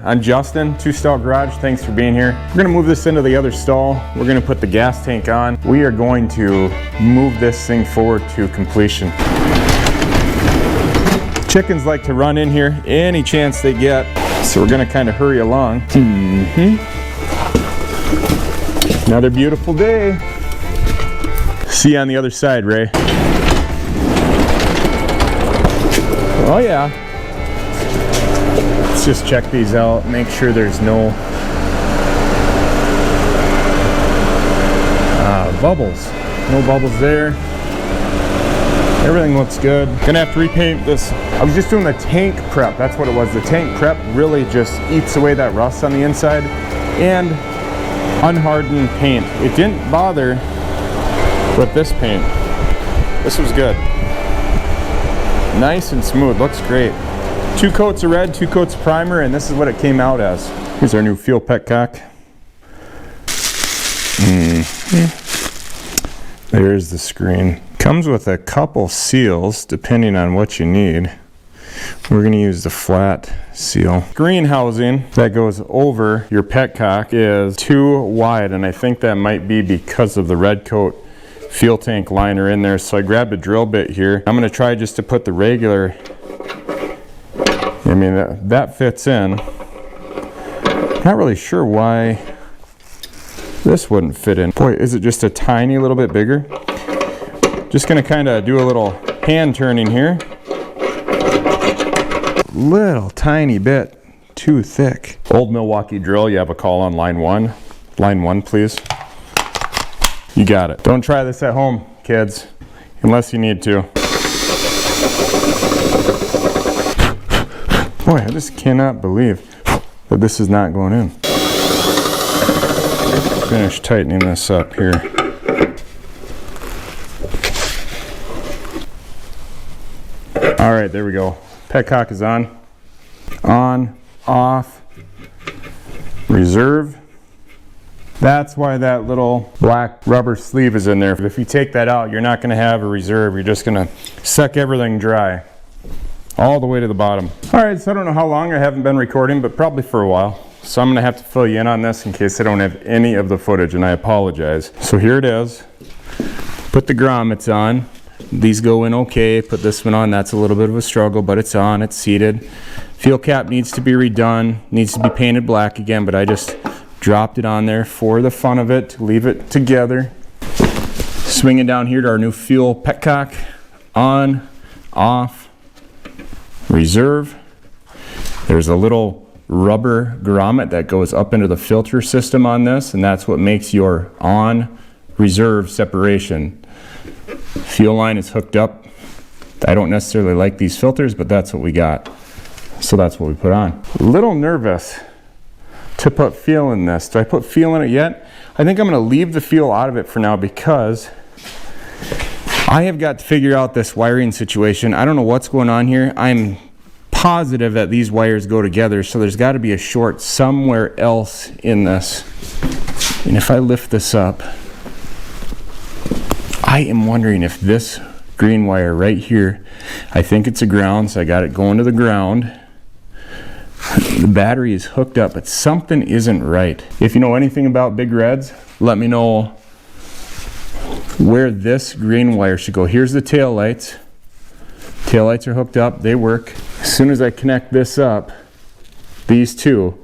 I'm Justin, Two Stall Garage. Thanks for being here. We're gonna move this into the other stall. We're gonna put the gas tank on. We are going to move this thing forward to completion. Chickens like to run in here any chance they get, so we're gonna kind of hurry along. Another beautiful day. See you on the other side, Ray. Oh yeah. Let's just check these out, make sure there's no bubbles. No bubbles there. Everything looks good. Gonna have to repaint this. I was just doing the tank prep. That's what it was. The tank prep really just eats away that rust on the inside and unhardened paint. It didn't bother with this paint. This was good. Nice and smooth, looks great. 2 coats of red, 2 coats of primer, and this is what it came out as. Here's our new fuel petcock. There's the screen. Comes with a couple seals depending on what you need. We're going to use the flat seal. Green housing that goes over your petcock is too wide, and I think that might be because of the red coat fuel tank liner in there. So I grabbed a drill bit here. I'm going to try just to put the regular, I mean that fits in. Not really sure why this wouldn't fit in. Boy, is it just a tiny little bit bigger? Just going to kind of do a little hand turning here. Little tiny bit too thick. Old Milwaukee drill, you have a call on line 1. Line 1, please. You got it. Don't try this at home, kids, unless you need to. Boy, I just cannot believe that this is not going in. Finish tightening this up here. All right, there we go. Petcock is on. On, off, reserve. That's why that little black rubber sleeve is in there. If you take that out, you're not going to have a reserve. You're just going to suck everything dry all the way to the bottom. All right, so I don't know how long I haven't been recording, but probably for a while. So I'm going to have to fill you in on this in case I don't have any of the footage, and I apologize. So here it is. Put the grommets on. These go in okay. Put this one on. That's a little bit of a struggle, but it's on. It's seated. Fuel cap needs to be redone. Needs to be painted black again, but I just dropped it on there for the fun of it, to leave it together. Swinging down here to our new fuel petcock. On, off, reserve. There's a little rubber grommet that goes up into the filter system on this, and that's what makes your on reserve separation. Fuel line is hooked up. I don't necessarily like these filters, but that's what we got. So that's what we put on. A little nervous to put fuel in this. Do I put fuel in it yet? I think I'm going to leave the fuel out of it for now because I have got to figure out this wiring situation. I don't know what's going on here. I'm positive that these wires go together, so there's got to be a short somewhere else in this. And if I lift this up, I am wondering if this green wire right here, I think it's a ground, so I got it going to the ground. The battery is hooked up, but something isn't right. If you know anything about big reds, let me know where this green wire should go. Here's the tail lights. Tail lights are hooked up, they work. As soon as I connect this up, these two,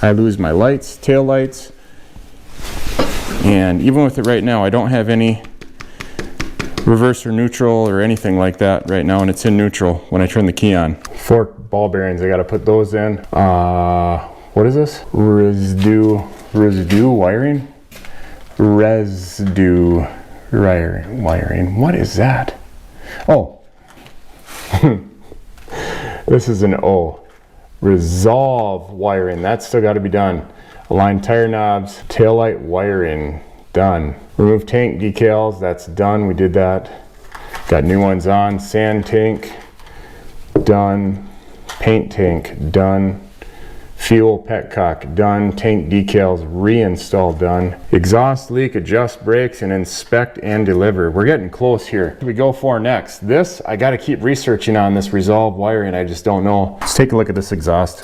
I lose my lights, tail lights. And even with it right now, I don't have any reverse or neutral or anything like that right now, and it's in neutral when I turn the key on. Fork ball bearings, I gotta put those in. What is this? Residue wiring? Residue wiring. What is that? Oh, this is an O. Resolve wiring, that's still gotta be done. Align tire knobs, taillight wiring, done. Remove tank decals, that's done, we did that. Got new ones on. Sand tank, done. Paint tank, done. Fuel petcock, done. Tank decals reinstalled, done. Exhaust leak, adjust brakes, and inspect and deliver. We're getting close here. What do we go for next? This, I gotta keep researching on this resolve wiring, I just don't know. Let's take a look at this exhaust.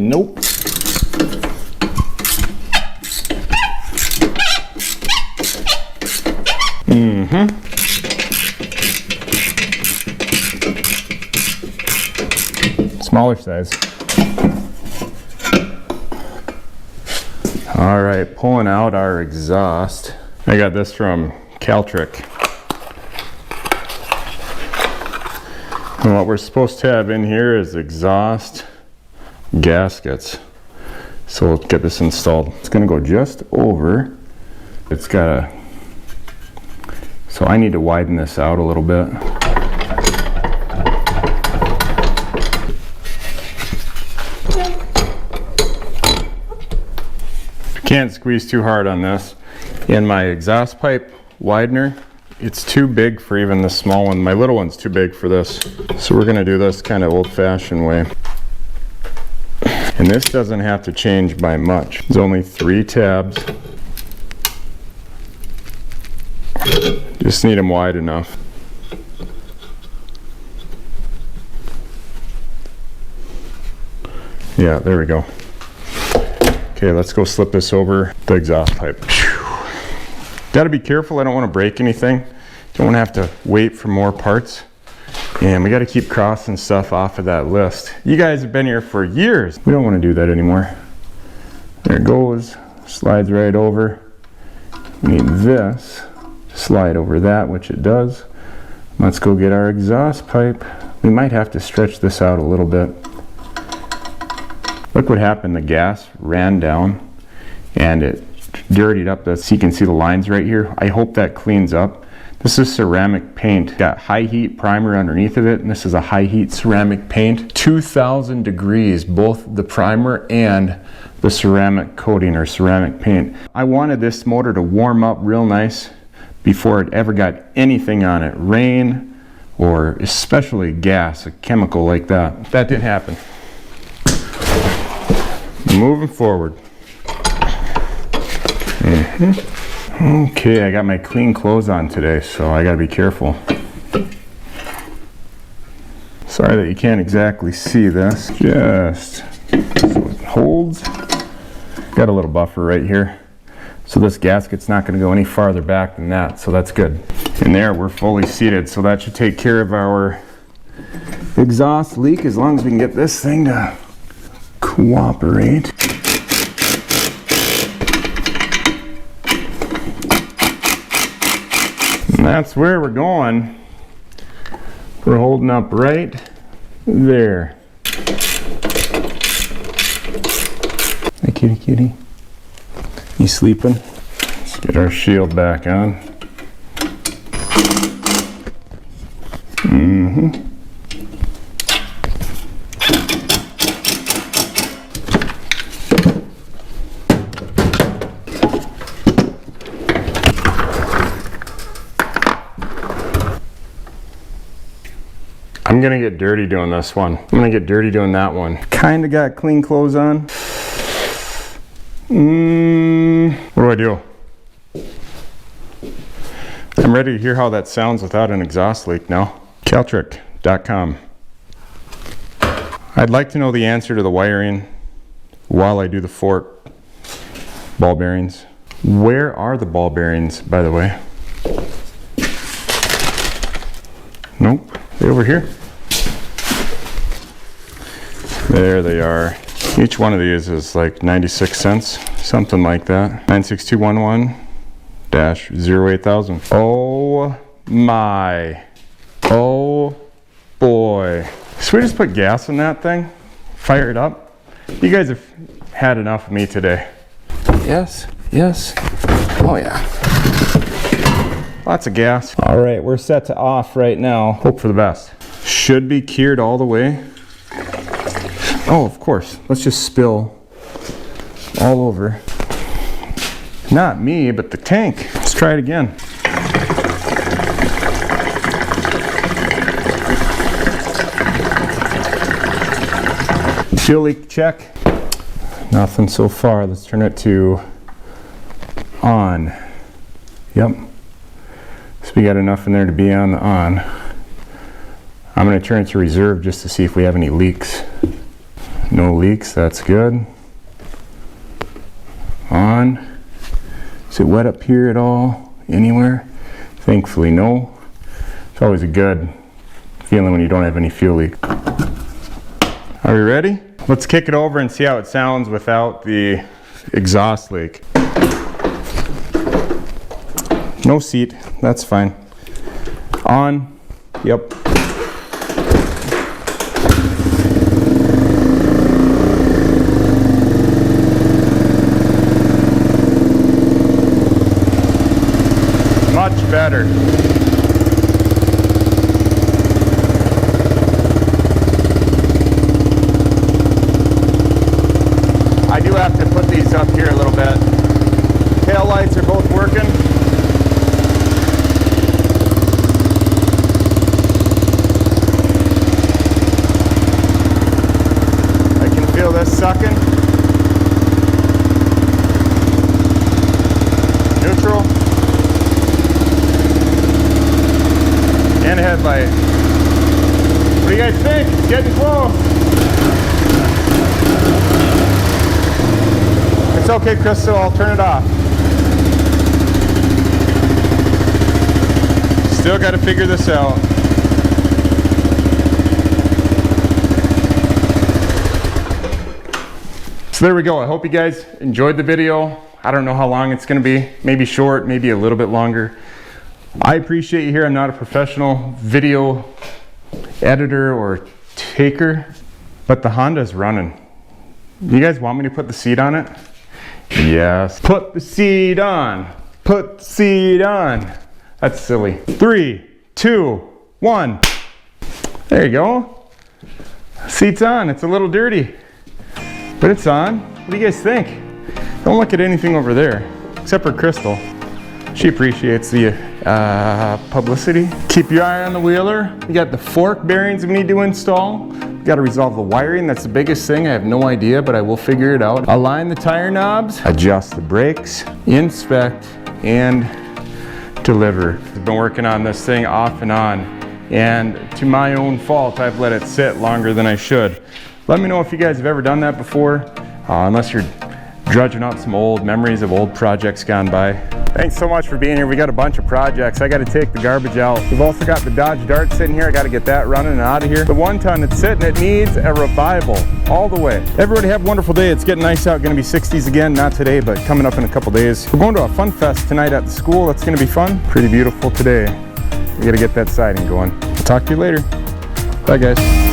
Nope. Smaller size. All right, pulling out our exhaust. I got this from Caltrick. And what we're supposed to have in here is exhaust gaskets. So we'll get this installed. It's gonna go just over. It's got a, so I need to widen this out a little bit. Can't squeeze too hard on this. And my exhaust pipe widener, it's too big for even the small one. My little one's too big for this. So we're gonna do this kind of old-fashioned way. And this doesn't have to change by much. There's only 3 tabs. Just need them wide enough. Yeah, there we go. Okay, let's go slip this over the exhaust pipe. Got to be careful, I don't want to break anything. Don't want to have to wait for more parts. And we got to keep crossing stuff off of that list. You guys have been here for years. We don't want to do that anymore. There it goes, slides right over. We need this to slide over that, which it does. Let's go get our exhaust pipe. We might have to stretch this out a little bit. Look what happened, the gas ran down and it dirtied up this. So you can see the lines right here. I hope that cleans up. This is ceramic paint. Got high heat primer underneath of it, and this is a high heat ceramic paint. 2,000 degrees, both the primer and the ceramic coating or ceramic paint. I wanted this motor to warm up real nice before it ever got anything on it. Rain, or especially gas, a chemical like that. That didn't happen. Moving forward. Okay, I got my clean clothes on today, so I gotta be careful. Sorry that you can't exactly see this. Just so it holds. Got a little buffer right here. So this gasket's not gonna go any farther back than that, so that's good. And there, we're fully seated, so that should take care of our exhaust leak as long as we can get this thing to cooperate. And that's where we're going. We're holding up right there. Hey kitty kitty. You sleeping? Let's get our shield back on. I'm gonna get dirty doing this one. I'm gonna get dirty doing that one. Kinda got clean clothes on. What do I do? I'm ready to hear how that sounds without an exhaust leak now. Caltrick.com. I'd like to know the answer to the wiring while I do the fork ball bearings. Where are the ball bearings, by the way? Nope, they're over here. There they are. Each one of these is like 96 cents, something like that. 96211-08000. Oh my. Oh boy. Should we just put gas in that thing? Fire it up? You guys have had enough of me today. Yes, yes. Oh yeah. Lots of gas. All right, we're set to off right now. Hope for the best. Should be cured all the way. Oh, of course. Let's just spill all over. Not me, but the tank. Let's try it again. Fuel leak check. Nothing so far. Let's turn it to on. Yep. So we got enough in there to be on the on. I'm going to turn it to reserve just to see if we have any leaks. No leaks, that's good. On. Is it wet up here at all? Anywhere? Thankfully, no. It's always a good feeling when you don't have any fuel leak. Are we ready? Let's kick it over and see how it sounds without the exhaust leak. No seat, that's fine. On, yep. Much better. I do have to put these up here a little bit. Tail lights are both working. I can feel this sucking. Neutral. And a headlight. What do you guys think? It's getting close. It's okay, Crystal, I'll turn it off. Still got to figure this out. So there we go. I hope you guys enjoyed the video. I don't know how long it's going to be. Maybe short, maybe a little bit longer. I appreciate you here. I'm not a professional video editor or taker, but the Honda's running. You guys want me to put the seat on it? Yes. Put the seat on. Put the seat on. That's silly. 3, 2, 1. There you go. Seat's on. It's a little dirty, but it's on. What do you guys think? Don't look at anything over there, except for Crystal. She appreciates the publicity. Keep your eye on the wheeler. You got the fork bearings we need to install. You got to resolve the wiring. That's the biggest thing. I have no idea, but I will figure it out. Align the tire knobs, adjust the brakes, inspect, and deliver. I've been working on this thing off and on, and to my own fault, I've let it sit longer than I should. Let me know if you guys have ever done that before, unless you're drudging out some old memories of old projects gone by. Thanks so much for being here. We got a bunch of projects. I got to take the garbage out. We've also got the Dodge Dart sitting here. I got to get that running and out of here. The 1-ton that's sitting, it needs a revival all the way. Everybody have a wonderful day. It's getting nice out. Going to be 60s again. Not today, but coming up in a couple days. We're going to a fun fest tonight at the school. That's going to be fun. Pretty beautiful today. We got to get that siding going. I'll talk to you later. Bye, guys.